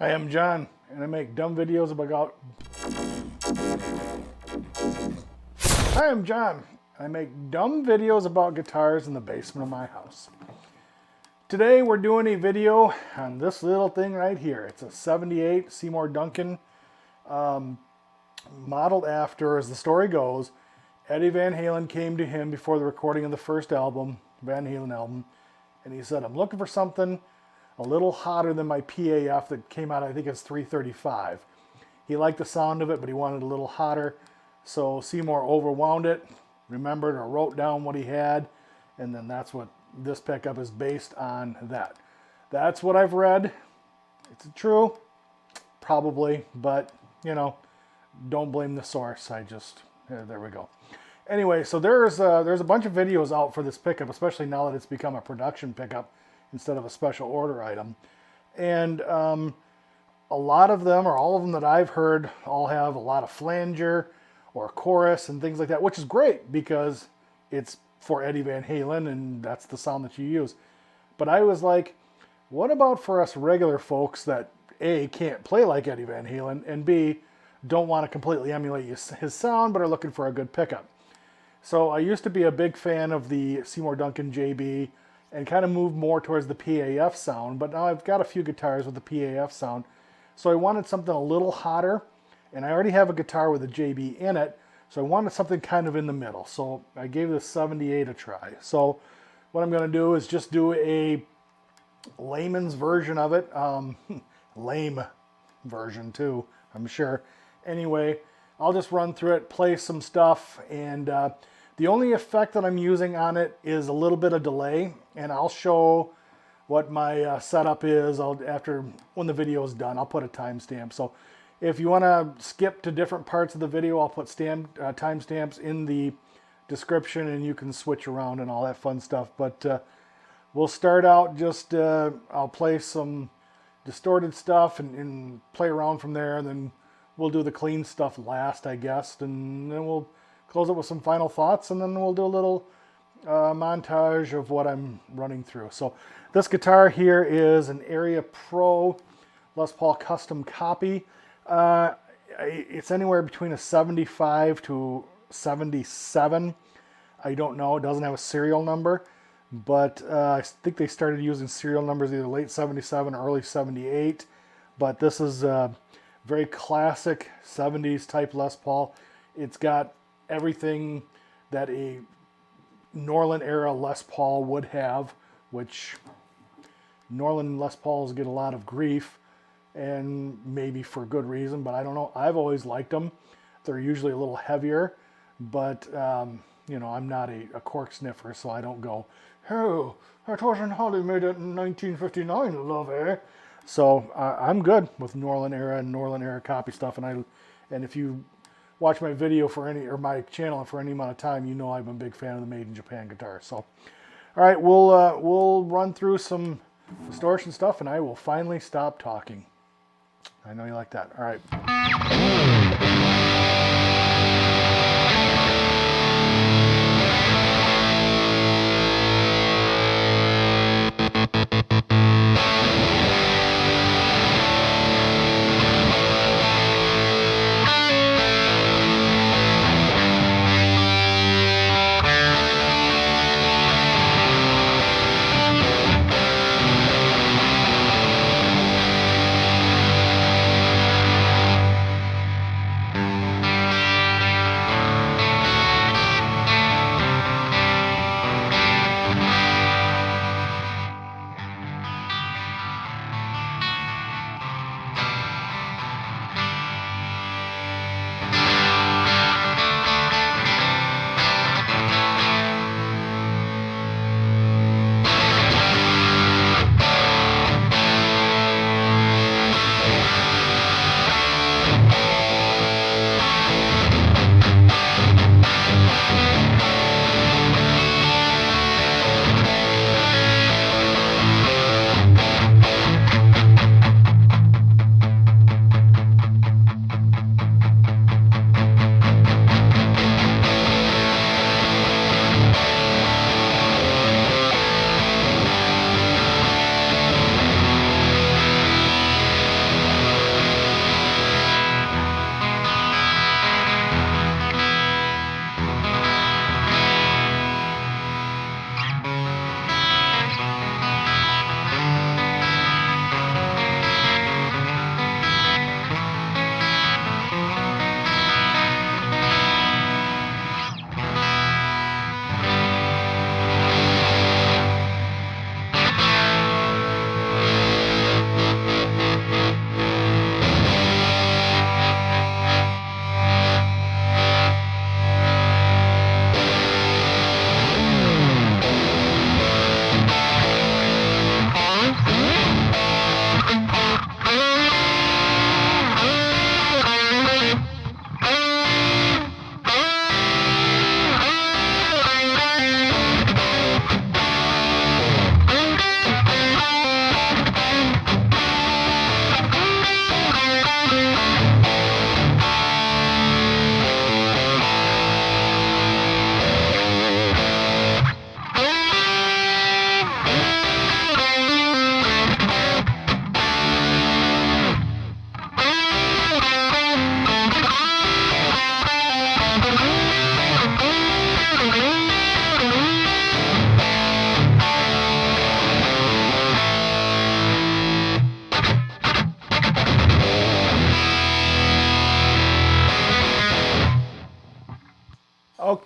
Hi, I'm John, and I make dumb videos about. Hi, I'm John. I make dumb videos about guitars in the basement of my house. Today we're doing a video on this little thing right here. It's a '78 Seymour Duncan, modeled after, as the story goes, Eddie Van Halen came to him before the recording of the first album, Van Halen album, and he said, "I'm looking for something a little hotter than my PAF that came out, I think it's 335. He liked the sound of it, but he wanted a little hotter. So Seymour overwound it, remembered or wrote down what he had, and then that's what this pickup is based on that. That's what I've read. Is it true? Probably, but, you know, don't blame the source. There we go. Anyway, so there's a bunch of videos out for this pickup, especially now that it's become a production pickup instead of a special order item. And a lot of them, or all of them that I've heard, all have a lot of flanger or chorus and things like that, which is great because it's for Eddie Van Halen and that's the sound that you use. But I was like, what about for us regular folks that A, can't play like Eddie Van Halen, and B, don't want to completely emulate his sound but are looking for a good pickup? So I used to be a big fan of the Seymour Duncan JB and kind of moved more towards the PAF sound, but now I've got a few guitars with the PAF sound. So I wanted something a little hotter, and I already have a guitar with a JB in it, so I wanted something kind of in the middle. So I gave this '78 a try. So what I'm going to do is just do a layman's version of it. Lame version too, I'm sure. Anyway, I'll just run through it, play some stuff, and the only effect that I'm using on it is a little bit of delay, and I'll show what my setup is when the video is done. I'll put a timestamp. So if you want to skip to different parts of the video, I'll put timestamps in the description, and you can switch around and all that fun stuff. But we'll start out just, I'll play some distorted stuff and play around from there, and then we'll do the clean stuff last, I guess, and then we'll close it with some final thoughts, and then we'll do a little montage of what I'm running through. So this guitar here is an Area Pro Les Paul custom copy. It's anywhere between a 75 to 77. I don't know. It doesn't have a serial number, but I think they started using serial numbers either late 77 or early 78. But this is a very classic 70s type Les Paul. It's got everything that a Norland era Les Paul would have, which Norland Les Pauls get a lot of grief, and maybe for good reason, but I don't know. I've always liked them. They're usually a little heavier, but you know, I'm not a cork sniffer, so I don't go, "Oh, that wasn't how they made it in 1959, love, eh?" So I'm good with Norland era copy stuff, and if you watch my video my channel for any amount of time, you know I'm a big fan of the Made in Japan guitar. So, all right, we'll run through some distortion stuff, and I will finally stop talking. I know you like that. All right.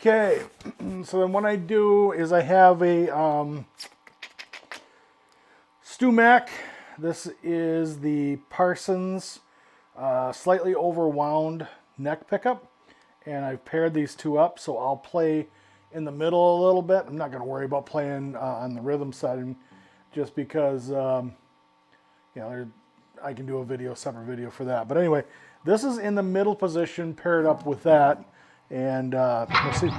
Okay, so then what I do is I have a StewMac. This is the Parsons slightly overwound neck pickup, and I've paired these two up, so I'll play in the middle a little bit. I'm not going to worry about playing on the rhythm setting, just because you know, I can do a separate video for that. But anyway, this is in the middle position paired up with that, and we'll see.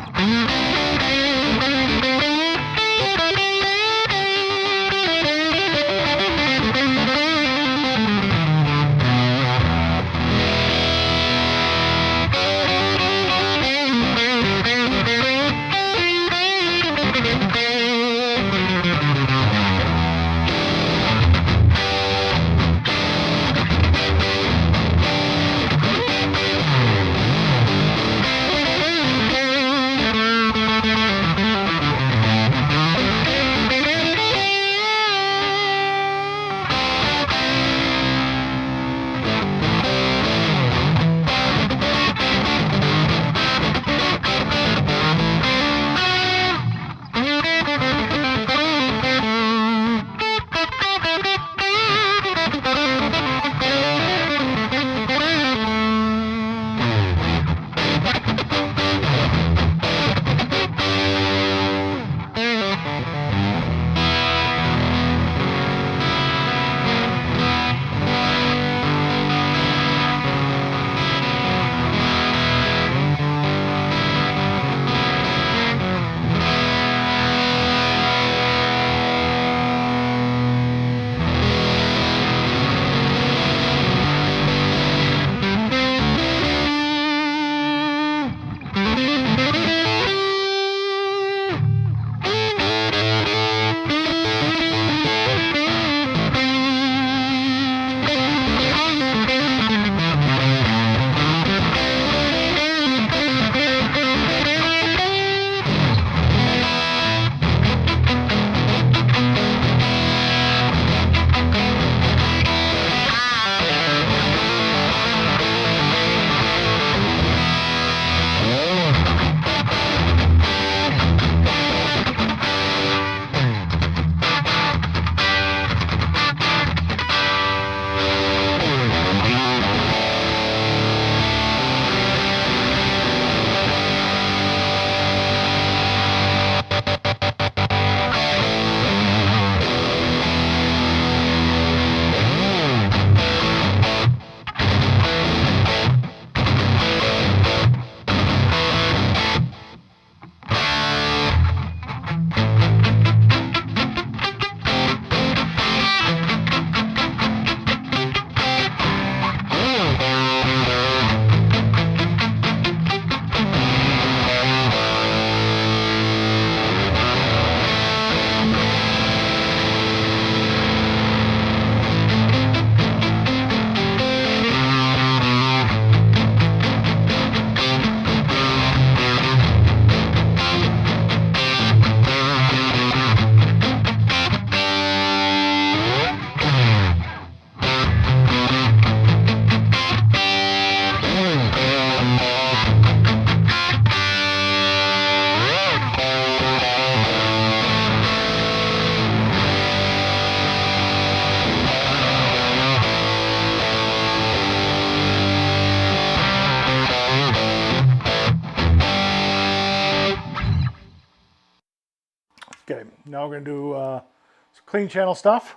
Okay, now we're going to do some clean channel stuff.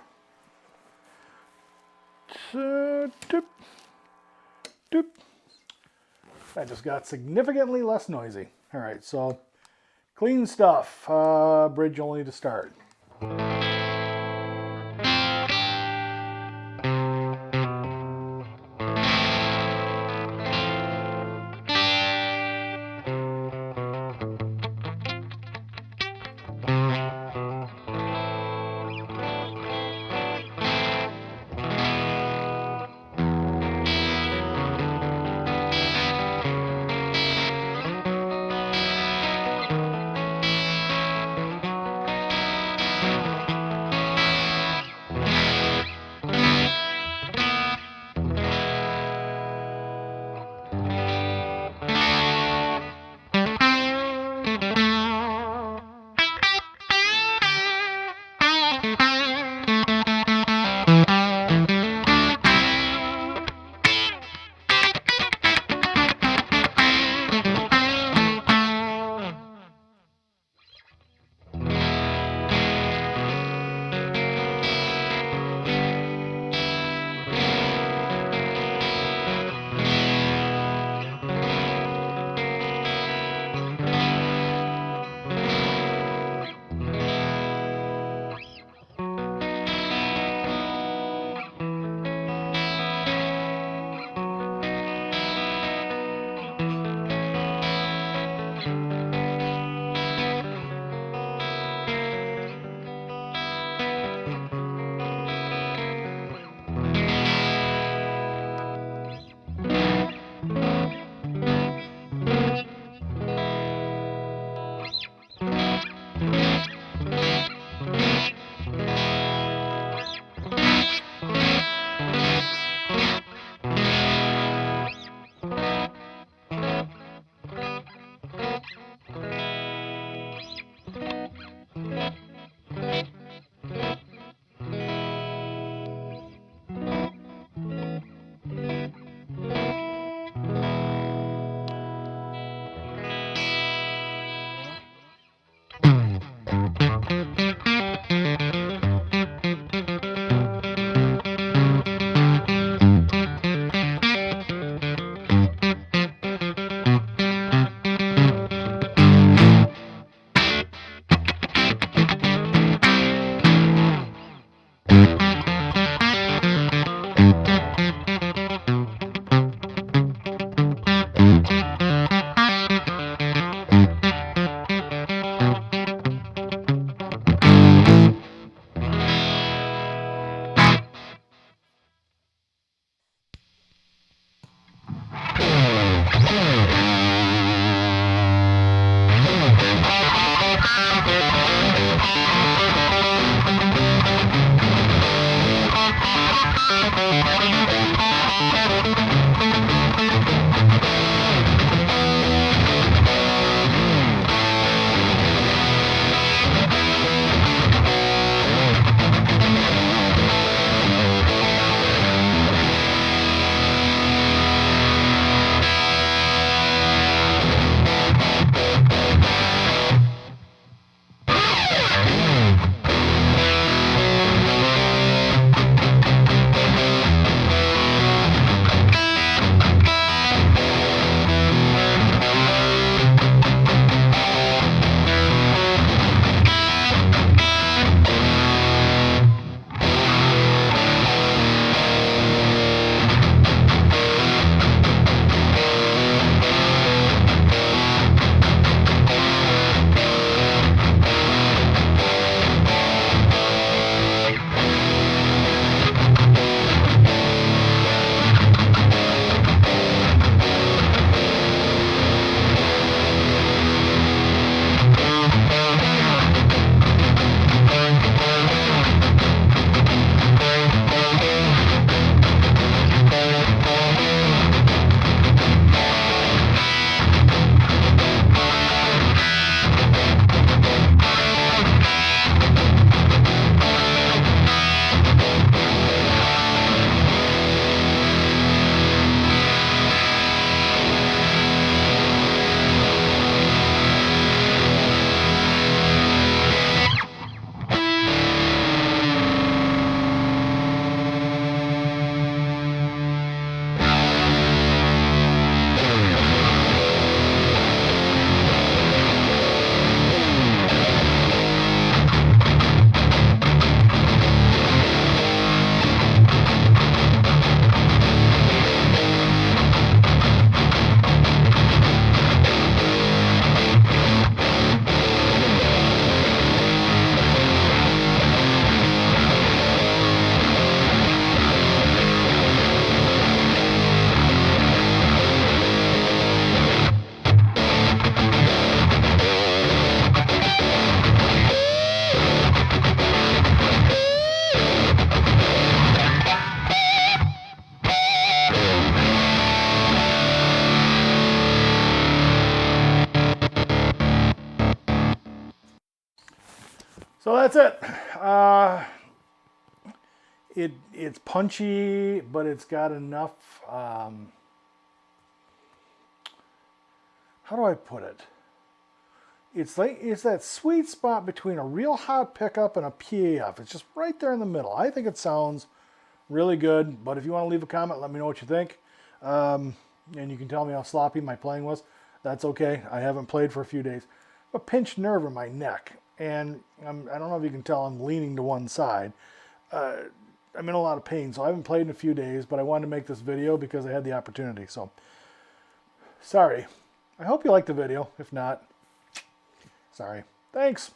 Doop, doop. That just got significantly less noisy. All right, so clean stuff. Bridge only to start. So that's it. It's punchy, but it's got enough. How do I put it? It's that sweet spot between a real hot pickup and a PAF. It's just right there in the middle. I think it sounds really good. But if you want to leave a comment, let me know what you think. And you can tell me how sloppy my playing was. That's okay. I haven't played for a few days. A pinched nerve in my neck, and I don't know if you can tell I'm leaning to one side. I'm in a lot of pain, so I haven't played in a few days, but I wanted to make this video because I had the opportunity. So, sorry. I hope you liked the video. If not, sorry. Thanks.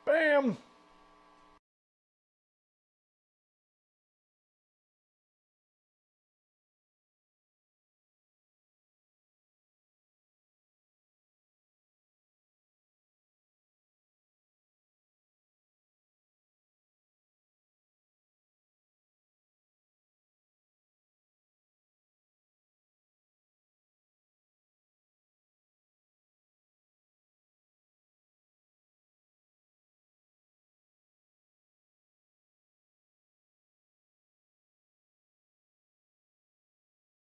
Bam!